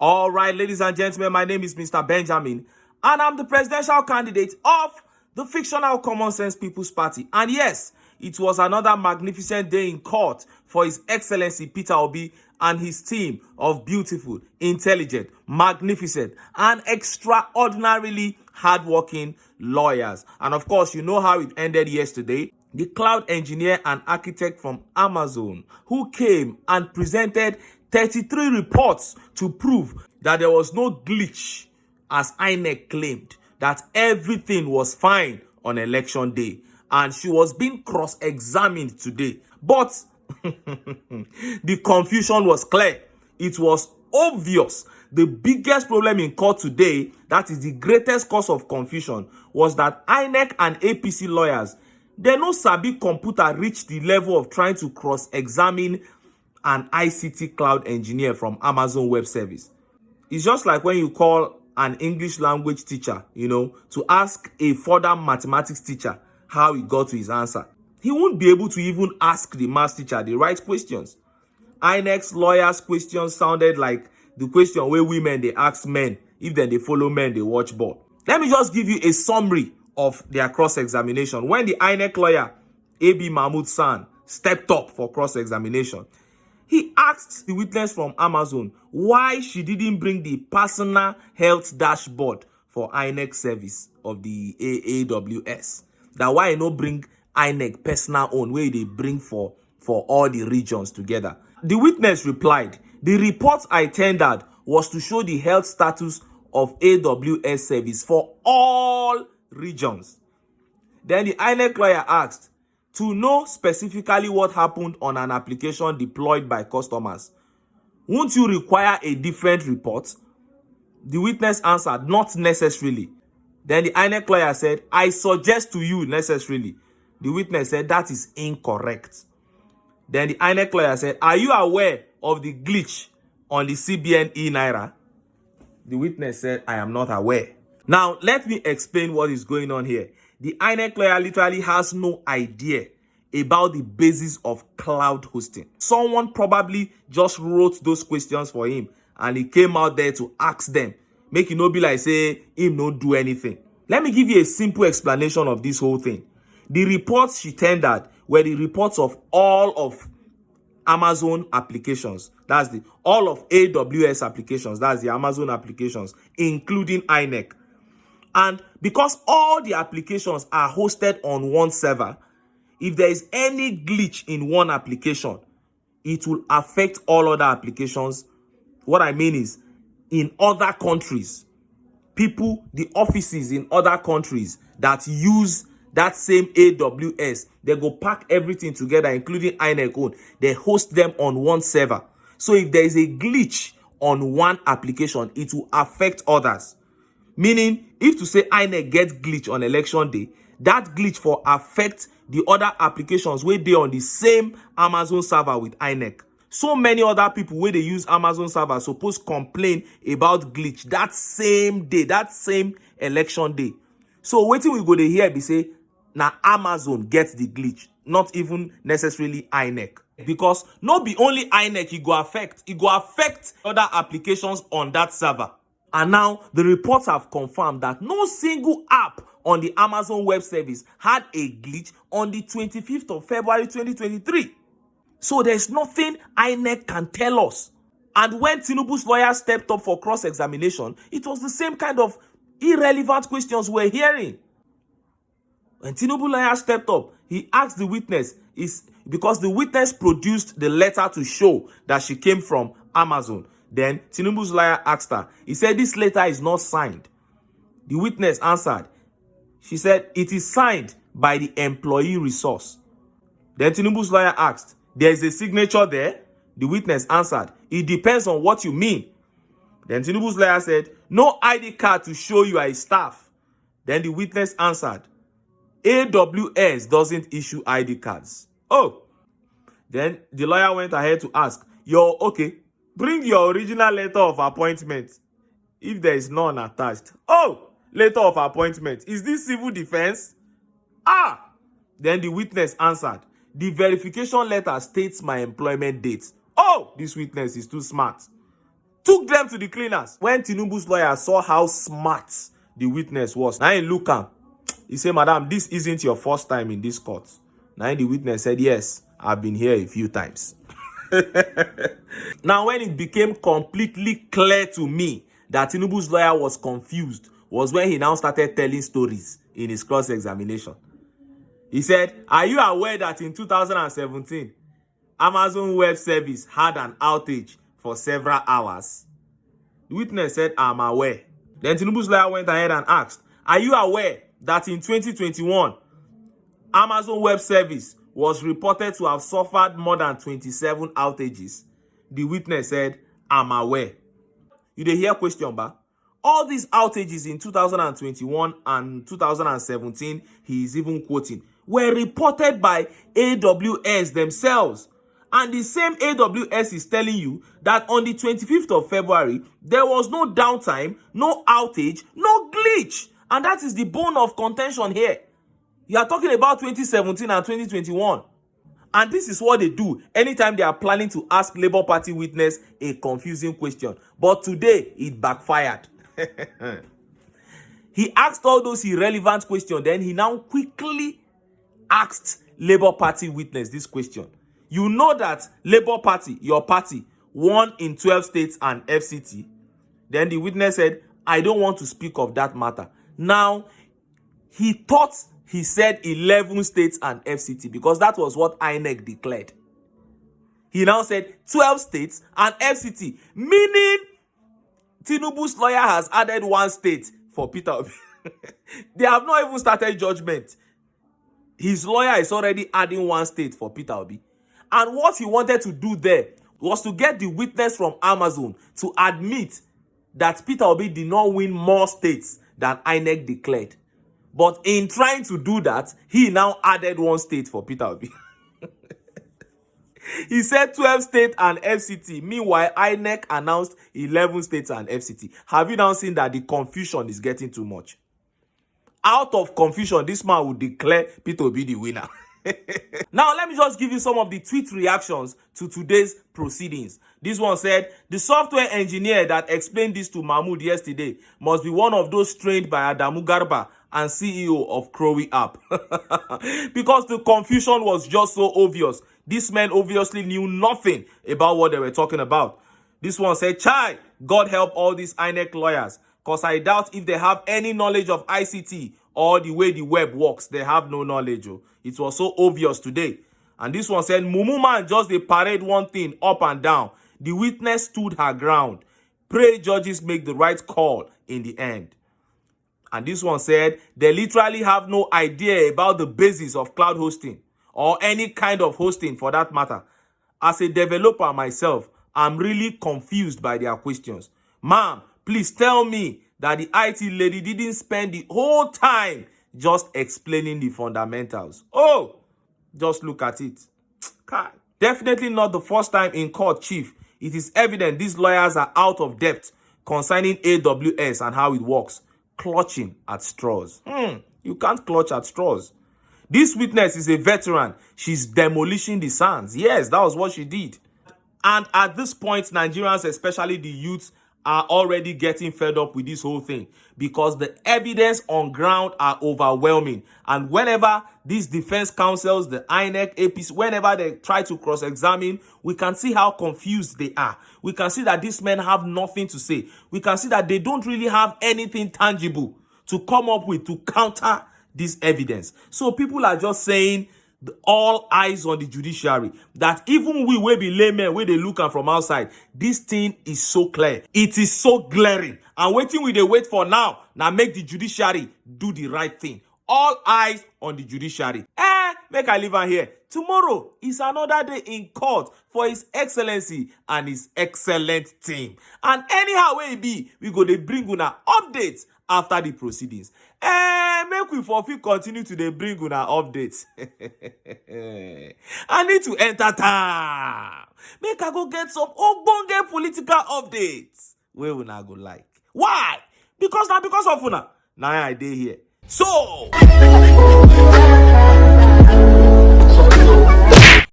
All right, ladies and gentlemen, my name is Mr. Benjamin, and I'm the presidential candidate of the fictional Common Sense People's Party. And yes, it was another magnificent day in court for His Excellency Peter Obi and his team of beautiful, intelligent, magnificent, and extraordinarily hardworking lawyers. And of course, you know how it ended yesterday. The cloud engineer and architect from Amazon who came and presented 33 reports to prove that there was no glitch, as INEC claimed, that everything was fine on election day. And she was being cross-examined today. But the confusion was clear. It was obvious. The biggest problem in court today, that is the greatest cause of confusion, was that INEC and APC lawyers, they no sabi computer reach the level of trying to cross-examine an ICT cloud engineer from Amazon Web Service. It's just like when you call an English language teacher, to ask a further mathematics teacher how he got to his answer. He won't be able to even ask the math teacher the right questions. INEC's lawyers' questions sounded like the question where women they ask men if then they follow men they watch ball. Let me just give you a summary of their cross-examination. When the INEC lawyer AB Mahmoud San stepped up for cross-examination, he asked the witness from Amazon why she didn't bring the personal health dashboard for INEC service of the AWS. That why I no bring INEC personal own where they bring for all the regions together. The witness replied, the report I tendered was to show the health status of AWS service for all regions. Then the INEC lawyer asked, to know specifically what happened on an application deployed by customers, won't you require a different report? The witness answered, not necessarily. Then the INEC lawyer said, I suggest to you necessarily. The witness said, that is incorrect. Then the INEC lawyer said, are you aware of the glitch on the CBN e-Naira? The witness said, I am not aware. Now, let me explain what is going on here. The INEC lawyer literally has no idea about the basis of cloud hosting. Someone probably just wrote those questions for him and he came out there to ask them. Make it no be like say him no do anything. Let me give you a simple explanation of this whole thing. The reports she tendered were the reports of all of Amazon applications. That's all of AWS applications. That's the Amazon applications, including INEC. And because all the applications are hosted on one server, if there is any glitch in one application, it will affect all other applications. What I mean is, in other countries, the offices in other countries that use that same AWS, they go pack everything together, including INEC own. They host them on one server. So if there is a glitch on one application, it will affect others. Meaning, if to say INEC gets glitch on election day, that glitch for affect the other applications where they on the same Amazon server with INEC. So many other people where they use Amazon server suppose complain about glitch that same day, that same election day. So waiting we go to hear be say, now Amazon gets the glitch, not even necessarily INEC. Because not be only INEC it go affect other applications on that server. And now the reports have confirmed that no single app on the Amazon Web Service had a glitch on the 25th of February 2023. So there's nothing INEC can tell us. And when TINUBU's lawyer stepped up for cross-examination, it was the same kind of irrelevant questions we're hearing. When TINUBU lawyer stepped up, he asked the witness, because the witness produced the letter to show that she came from Amazon. Then TINUBU's lawyer asked her, he said, this letter is not signed. The witness answered, she said, it is signed by the employee resource. Then TINUBU's lawyer asked, there is a signature there? The witness answered, it depends on what you mean. Then TINUBU's lawyer said, no ID card to show you are a staff. Then the witness answered, AWS doesn't issue ID cards. Oh. Then the lawyer went ahead to ask, okay, bring your original letter of appointment if there is none attached. Oh, letter of appointment. Is this civil defense? Then the witness answered, the verification letter states my employment date. Oh, this witness is too smart. took them to the cleaners. When Tinubu's lawyer saw how smart the witness was, now he look am. He said, "Madam, this isn't your first time in this court." Now the witness said, "Yes, I've been here a few times." Now, when it became completely clear to me that Tinubu's lawyer was confused was when he now started telling stories in his cross-examination. He said, "Are you aware that in 2017, Amazon Web Service had an outage for several hours?" The witness said, "I'm aware." Then Tinubu's lawyer went ahead and asked, "Are you aware that in 2021, Amazon Web Service was reported to have suffered more than 27 outages?" The witness said, "I'm aware." You dey hear question, ba? All these outages in 2021 and 2017, he is even quoting, were reported by AWS themselves. And the same AWS is telling you that on the 25th of February, there was no downtime, no outage, no glitch. And that is the bone of contention here. You are talking about 2017 and 2021. And this is what they do anytime they are planning to ask Labour Party witness a confusing question. But today, it backfired. He asked all those irrelevant questions. Then he now quickly asked Labour Party witness this question. You know that Labour Party, your party, won in 12 states and FCT. Then the witness said, "I don't want to speak of that matter." Now, he thought he said 11 states and FCT because that was what INEC declared. He now said 12 states and FCT, meaning Tinubu's lawyer has added one state for Peter Obi. They have not even started judgment. His lawyer is already adding one state for Peter Obi. And what he wanted to do there was to get the witness from Amazon to admit that Peter Obi did not win more states than INEC declared. But in trying to do that, he now added one state for Peter Obi. He said 12 states and FCT. Meanwhile, INEC announced 11 states and FCT. Have you now seen that the confusion is getting too much? Out of confusion, this man will declare Peter Obi the winner. Now, let me just give you some of the tweet reactions to today's proceedings. This one said, "The software engineer that explained this to Mahmoud yesterday must be one of those trained by Adamu Garba and CEO of Crowy app." Because the confusion was just so obvious. These men obviously knew nothing about what they were talking about. This one said, "Chai, God help all these INEC lawyers, because I doubt if they have any knowledge of ICT or the way the web works. They have no knowledge." Oh. It was so obvious today. And this one said, "Mumu man just they parade one thing up and down. The witness stood her ground. Pray judges make the right call in the end." And this one said, "They literally have no idea about the basis of cloud hosting or any kind of hosting for that matter. As a developer myself, I'm really confused by their questions. Ma'am, please tell me that the IT lady didn't spend the whole time just explaining the fundamentals." Oh, just look at it. Definitely not the first time in court, Chief. It is evident these lawyers are out of depth concerning AWS and how it works. Clutching at straws. You can't clutch at straws. This witness is a veteran. She's demolishing the sands. Yes, that was what she did. And at this point, Nigerians, especially the youths, are already getting fed up with this whole thing because the evidence on ground are overwhelming. And whenever these defense counsels, the INEC, APC, whenever they try to cross-examine, we can see how confused they are. We can see that these men have nothing to say. We can see that they don't really have anything tangible to come up with to counter this evidence. So people are just saying, all eyes on the judiciary, that even we will be laymen where they look at from outside, this thing is so clear, it is so glaring, and waiting we they wait for now make the judiciary do the right thing. All eyes on the judiciary. Make I leave her here. Tomorrow is another day in court for His Excellency and his excellent team. And anyhow way it be, we go to bring una updates after the proceedings. Make we for fit continue to bring una updates. I need to enter town. Make I go get some ogbonge political updates. Where una go like? Why? Because of una. Now I dey here. So